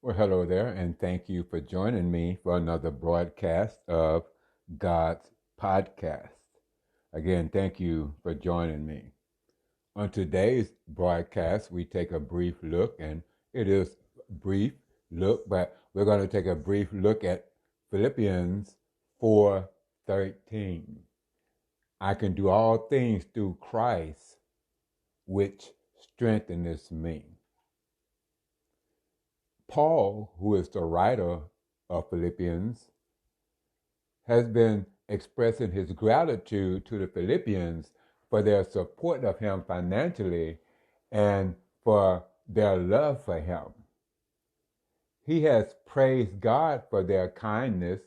Well, hello there, and thank you for joining me for another broadcast of God's Podcast. Again, thank you for joining me. On today's broadcast, we take a brief look, and it is a brief look, but we're going to take a brief look at Philippians 4:13. I can do all things through Christ, which strengtheneth me. Paul, who is the writer of Philippians, has been expressing his gratitude to the Philippians for their support of him financially and for their love for him. He has praised God for their kindness,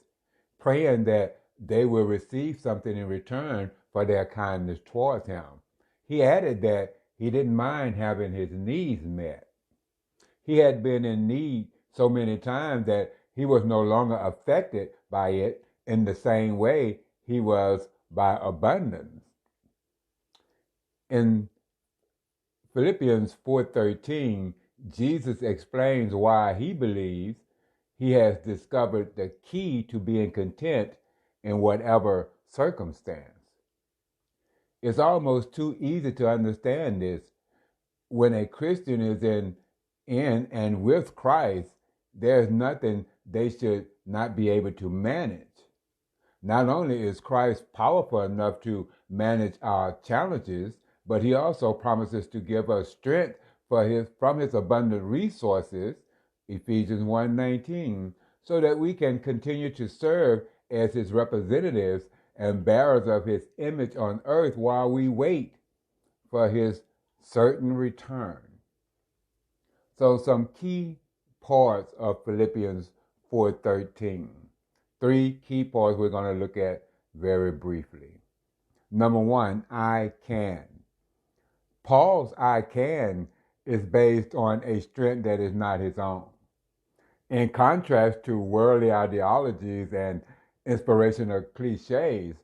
praying that they will receive something in return for their kindness towards him. He added that he didn't mind having his needs met. He had been in need so many times that he was no longer affected by it in the same way he was by abundance. In Philippians 4:13, Jesus explains why he believes he has discovered the key to being content in whatever circumstance. It's almost too easy to understand this. When a Christian is in and with Christ, there's nothing they should not be able to manage. Not only is Christ powerful enough to manage our challenges, but he also promises to give us strength from his abundant resources, Ephesians 1:19, so that we can continue to serve as his representatives and bearers of his image on earth while we wait for his certain return. So some key parts of Philippians 4:13. 3 key parts we're going to look at very briefly. Number 1, I can. Paul's I can is based on a strength that is not his own. In contrast to worldly ideologies and inspirational cliches,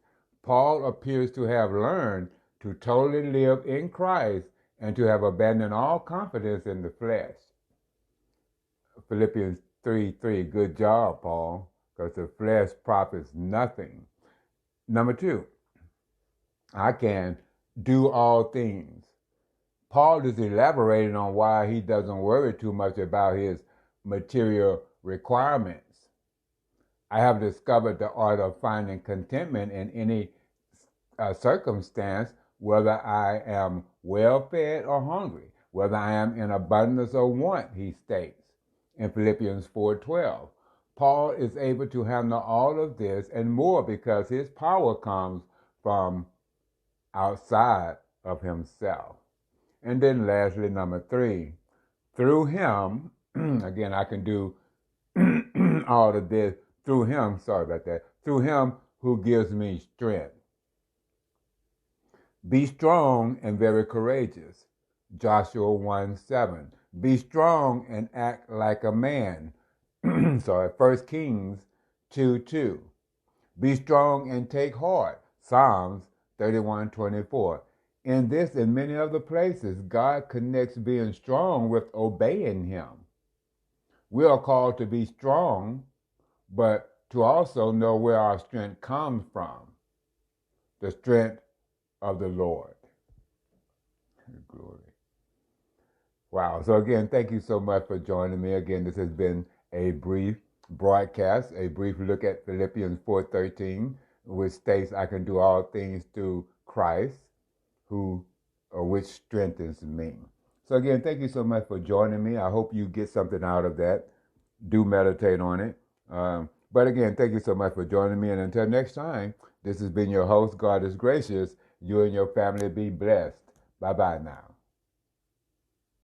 Paul appears to have learned to totally live in Christ and to have abandoned all confidence in the flesh. Philippians 3:3, good job, Paul, because the flesh profits nothing. Number 2, I can do all things. Paul is elaborating on why he doesn't worry too much about his material requirements. I have discovered the art of finding contentment in any circumstance, whether I am well fed or hungry, whether I am in abundance or want, he states in Philippians 4:12. Paul is able to handle all of this and more because his power comes from outside of himself. And then lastly, number 3, through him, again, I can do all of this through him, through him who gives me strength. Be strong and very courageous, Joshua 1:7. Be strong and act like a man. 1 Kings 2:2. Be strong and take heart, Psalms 31:24. In this and many other places, God connects being strong with obeying him. We are called to be strong, but to also know where our strength comes from. The strength of the Lord. Glory. Wow. So again, thank you so much for joining me. Again, this has been a brief broadcast, a brief look at Philippians 4:13, which states, I can do all things through Christ, which strengthens me. So again, thank you so much for joining me. I hope you get something out of that. Do meditate on it. But again, thank you so much for joining me. And until next time, this has been your host, God is Gracious. You and your family be blessed. Bye-bye now.